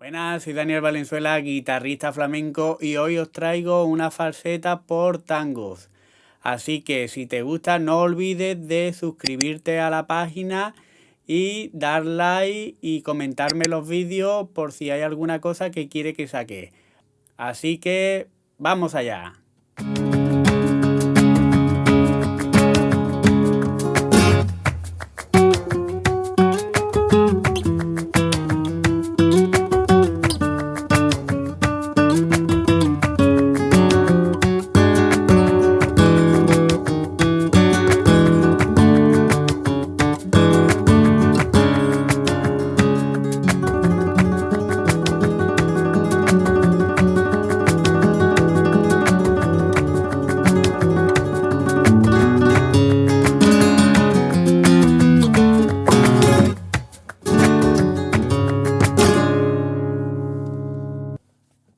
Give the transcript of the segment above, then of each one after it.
Buenas, soy Daniel Valenzuela, guitarrista flamenco, y hoy os traigo una falseta por tangos. Así que si te gusta, no olvides de suscribirte a la página y dar like y comentarme los vídeos por si hay alguna cosa que quiere que saque. Así que vamos allá.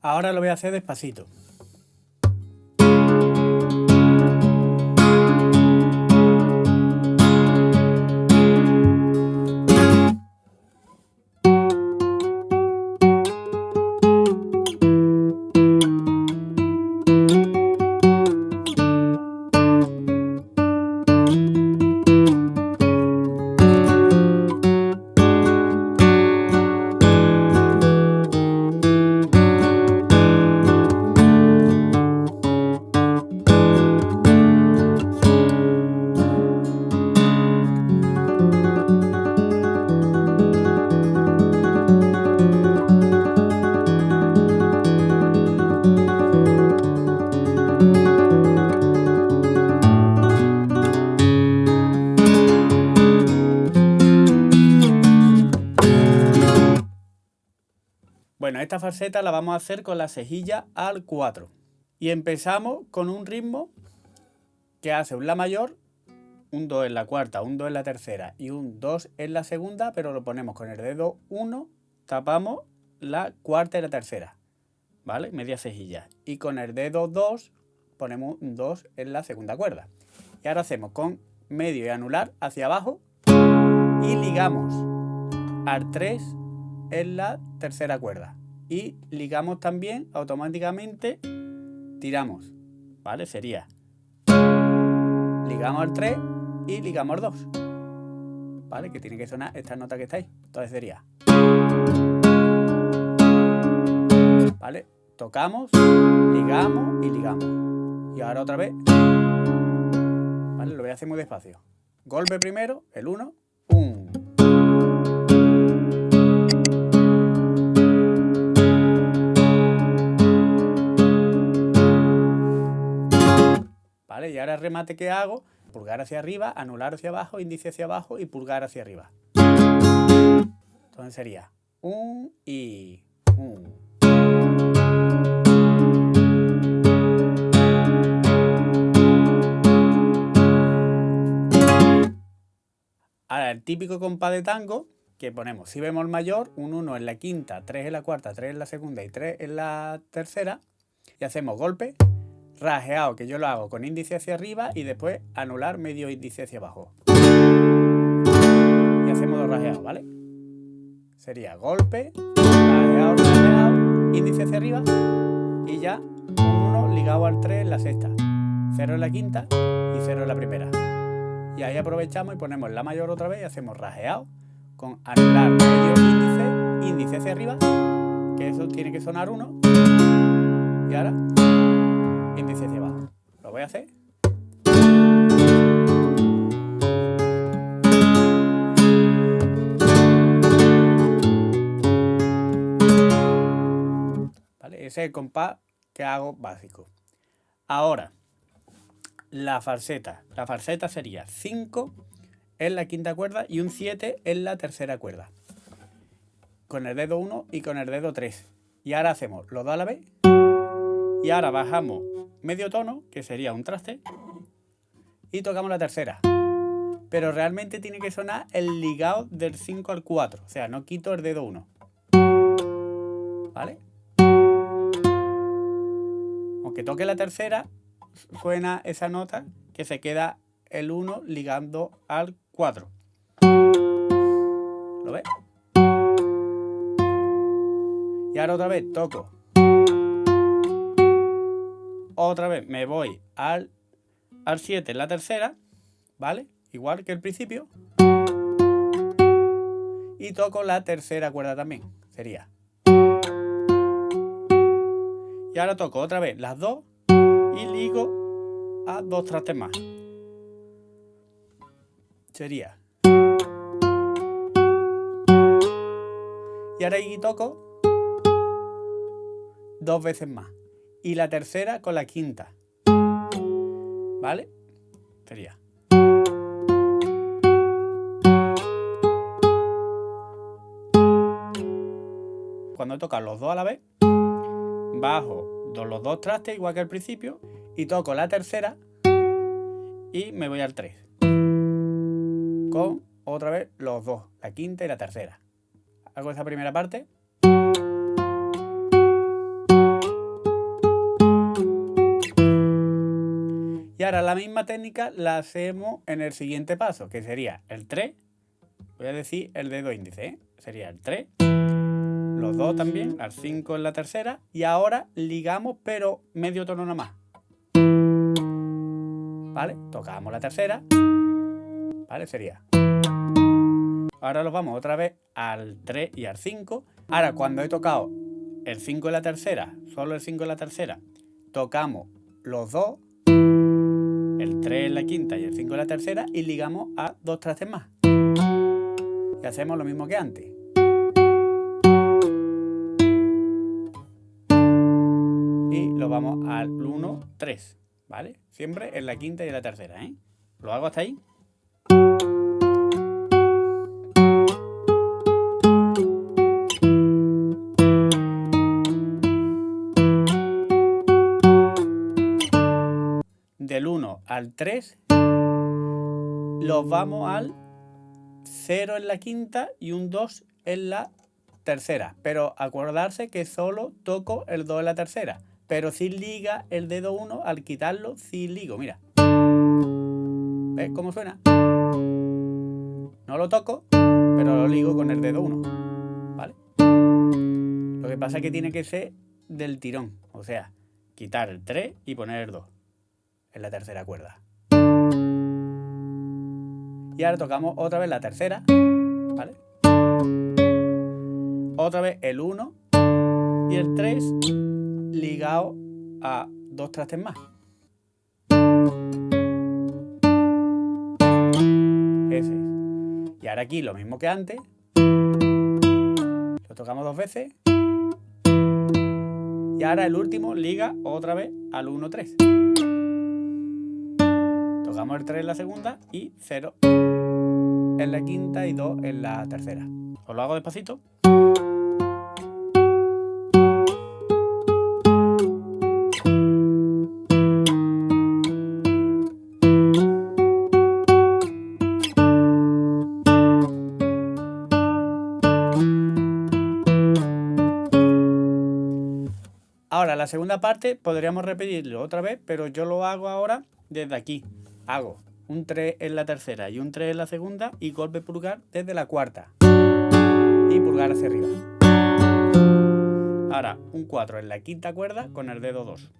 Ahora lo voy a hacer despacito. Bueno, esta falseta la vamos a hacer con la cejilla al 4. Y empezamos con un ritmo que hace un La mayor, un Do en la cuarta, un Do en la tercera y un 2 en la segunda, pero lo ponemos con el dedo 1, tapamos la cuarta y la tercera, ¿vale? Media cejilla. Y con el dedo 2 ponemos un 2 en la segunda cuerda. Y ahora hacemos con medio y anular hacia abajo y ligamos al 3 en la tercera cuerda. Y ligamos también automáticamente, tiramos, ¿vale? Sería ligamos al 3 y ligamos al 2, ¿vale? Que tiene que sonar esta nota que está ahí. Entonces sería, ¿vale? Tocamos, ligamos y ligamos. Y ahora otra vez, ¿vale? Lo voy a hacer muy despacio. Golpe primero, el 1, 1. ¿Vale? Y ahora el remate que hago, pulgar hacia arriba, anular hacia abajo, índice hacia abajo y pulgar hacia arriba. Entonces sería 1 y 1. Ahora el típico compás de tango que ponemos si bemol mayor, un 1 en la quinta, 3 en la cuarta, 3 en la segunda y 3 en la tercera, y hacemos golpe, rajeado, que yo lo hago con índice hacia arriba y después anular medio índice hacia abajo. Y hacemos dos rajeados, ¿vale? Sería golpe, rajeado, rajeado, índice hacia arriba y ya un 1 ligado al 3 en la sexta, 0 en la quinta y 0 en la primera. Y ahí aprovechamos y ponemos La mayor otra vez y hacemos rajeado con anular medio índice, índice hacia arriba, que eso tiene que sonar 1, y ahora índice hacia abajo. Lo voy a hacer. ¿Vale? Ese es el compás que hago básico. Ahora, la falseta. La falseta sería 5 en la quinta cuerda y un 7 en la tercera cuerda. Con el dedo 1 y con el dedo 3. Y ahora hacemos los dos a la vez. Y ahora bajamos medio tono, que sería un traste, y tocamos la tercera. Pero realmente tiene que sonar el ligado del 5 al 4. O sea, no quito el dedo 1. ¿Vale? Aunque toque la tercera, suena esa nota que se queda el 1 ligando al 4. ¿Lo ves? Y ahora otra vez toco. Otra vez me voy al 7 en la tercera, ¿vale? Igual que el principio. Y toco la tercera cuerda también. Sería. Y ahora toco otra vez las dos y ligo a 2 trastes más. Sería. Y ahora aquí toco 2 veces más. Y la tercera con la quinta. ¿Vale? Sería. Cuando he tocado los dos a la vez, bajo los dos trastes igual que al principio y toco la tercera y me voy al 3. Con otra vez los dos, la quinta y la tercera. Hago esa primera parte. Y ahora la misma técnica la hacemos en el siguiente paso, que sería el 3. Voy a decir el dedo índice, ¿eh? Sería el 3. Los dos también, al 5 en la tercera. Y ahora ligamos, pero medio tono nomás. ¿Vale? Tocamos la tercera. ¿Vale? Sería. Ahora los vamos otra vez al 3 y al 5. Ahora, cuando he tocado el 5 en la tercera, solo el 5 en la tercera, tocamos los dos, el 3 en la quinta y el 5 en la tercera, y ligamos a 2 trastes más. Y hacemos lo mismo que antes. Y lo vamos al 1, 3, ¿vale? Siempre en la quinta y en la tercera, ¿eh? Lo hago hasta ahí. Del 1 al 3 los vamos al 0 en la quinta y un 2 en la tercera. Pero acordarse que solo toco el 2 en la tercera. Pero si liga el dedo 1, al quitarlo, si ligo. Mira. ¿Ves cómo suena? No lo toco, pero lo ligo con el dedo 1. ¿Vale? Lo que pasa es que tiene que ser del tirón. O sea, quitar el 3 y poner el 2 en la tercera cuerda. Y ahora tocamos otra vez la tercera, ¿vale? Otra vez el 1 y el 3 ligado a 2 trastes más. Ese es. Y ahora aquí lo mismo que antes. Lo tocamos 2 veces. Y ahora el último liga otra vez al 1, 3. Tocamos el 3 en la segunda y 0 en la quinta y 2 en la tercera. Os lo hago despacito. Ahora, la segunda parte podríamos repetirlo otra vez, pero yo lo hago ahora desde aquí. Hago un 3 en la tercera y un 3 en la segunda y golpe pulgar desde la cuarta. Y pulgar hacia arriba. Ahora, un 4 en la quinta cuerda con el dedo 2.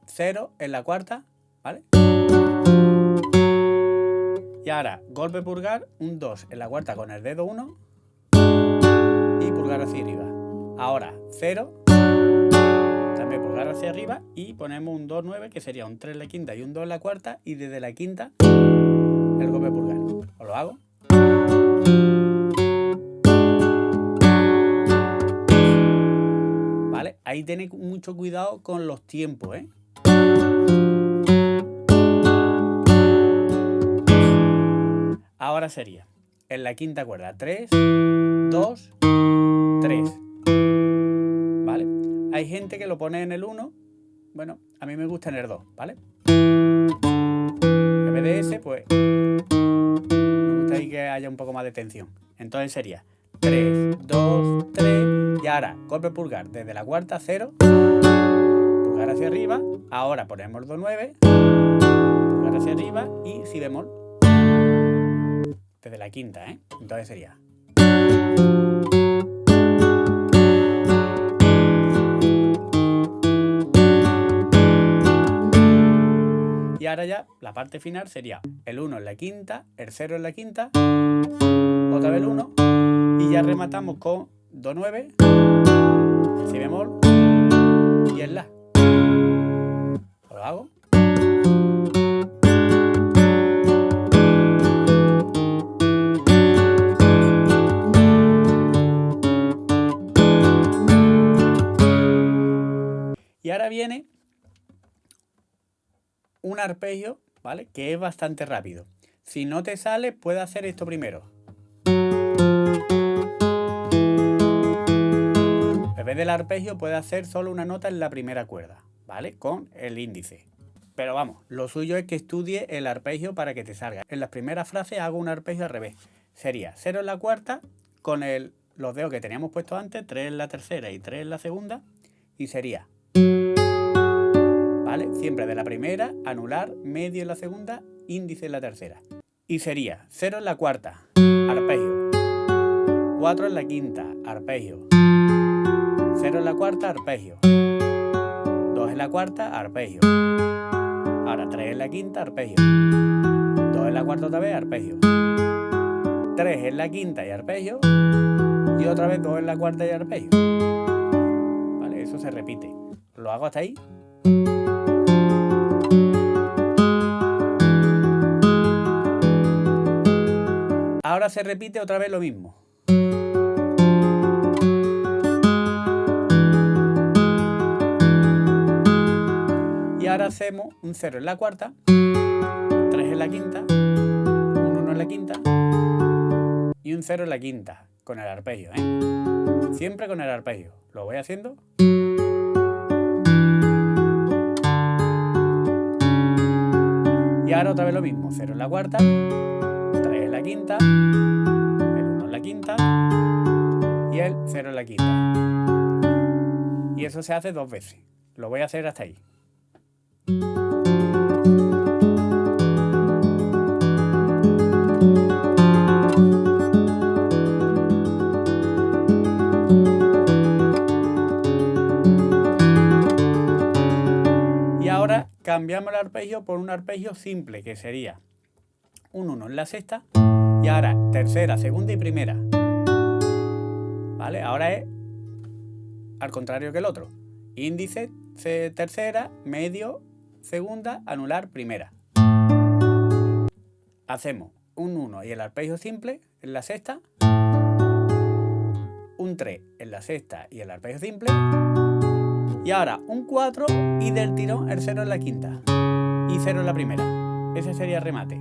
0 en la cuarta, ¿vale? Y ahora, golpe pulgar, un 2 en la cuarta con el dedo 1 y pulgar hacia arriba. Ahora, 0, también pulgar hacia arriba y ponemos un 2, 9, que sería un 3 en la quinta y un 2 en la cuarta, y desde la quinta el golpe pulgar. ¿Os lo hago? ¿Vale? Ahí tenéis mucho cuidado con los tiempos, ¿eh? Ahora sería en la quinta cuerda 3, 2, 3. ¿Vale? Hay gente que lo pone en el 1. Bueno, a mí me gusta en el 2, ¿vale? En vez de ese, pues me gusta ahí que haya un poco más de tensión. Entonces sería 3, 2, 3. Y ahora, golpe pulgar desde la cuarta, 0. Pulgar hacia arriba. Ahora ponemos el 2, 9. Pulgar hacia arriba y si bemol desde la quinta, ¿eh? Entonces sería. ahora ya la parte final sería el 1 en la quinta, el 0 en la quinta, otra vez el 1 y ya rematamos con do 9, si bemol y el la. Os lo hago. Y ahora viene un arpegio, ¿vale? Que es bastante rápido. Si no te sale, puedes hacer esto primero. En vez del arpegio, puedes hacer solo una nota en la primera cuerda, ¿vale? Con el índice. Pero vamos, lo suyo es que estudie el arpegio para que te salga. En las primeras frases hago un arpegio al revés. Sería 0 en la cuarta con los dedos que teníamos puestos antes, 3 en la tercera y 3 en la segunda. Y sería, ¿vale? Siempre de la primera, anular, medio en la segunda, índice en la tercera. Y sería 0 en la cuarta, arpegio. 4 en la quinta, arpegio. 0 en la cuarta, arpegio. 2 en la cuarta, arpegio. Ahora 3 en la quinta, arpegio. 2 en la cuarta otra vez, arpegio. 3 en la quinta y arpegio. Y otra vez 2 en la cuarta y arpegio. ¿Vale? Eso se repite. Lo hago hasta ahí. Ahora se repite otra vez lo mismo. Y ahora hacemos un 0 en la cuarta, 3 en la quinta, un 1 en la quinta y un 0 en la quinta con el arpegio, ¿eh? Siempre con el arpegio. Lo voy haciendo. Y ahora otra vez lo mismo. 0 en la cuarta, 3 en la quinta, el 1 en la quinta y el 0 en la quinta. Y eso se hace 2 veces. Lo voy a hacer hasta ahí. Y ahora cambiamos el arpegio por un arpegio simple, que sería un 1 en la sexta y ahora tercera, segunda y primera. ¿Vale? Ahora es al contrario que el otro. Índice, tercera, medio, segunda, anular, primera. Hacemos un 1 y el arpegio simple en la sexta, un 3 en la sexta y el arpegio simple, y ahora un 4 y del tirón el 0 en la quinta y 0 en la primera. Ese sería el remate.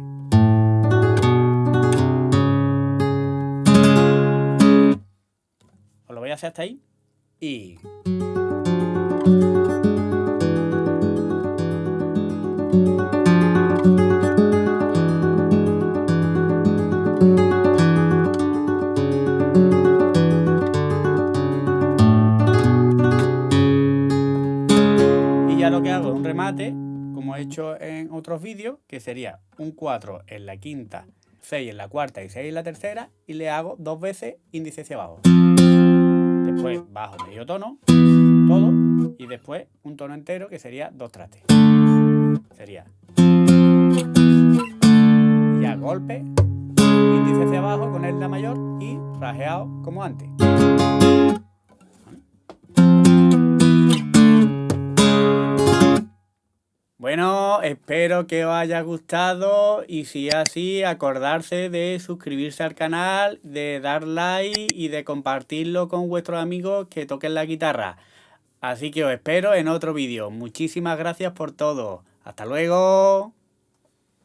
Os lo voy a hacer hasta ahí y... lo que hago es un remate, como he hecho en otros vídeos, que sería un 4 en la quinta, 6 en la cuarta y 6 en la tercera, y le hago 2 veces índice hacia abajo. Después bajo medio tono, todo, y después un tono entero que sería 2 trastes. Sería ya golpe, índice hacia abajo con el la mayor y rajeado como antes. Bueno, espero que os haya gustado y si es así, acordarse de suscribirse al canal, de dar like y de compartirlo con vuestros amigos que toquen la guitarra. Así que os espero en otro vídeo. Muchísimas gracias por todo. ¡Hasta luego!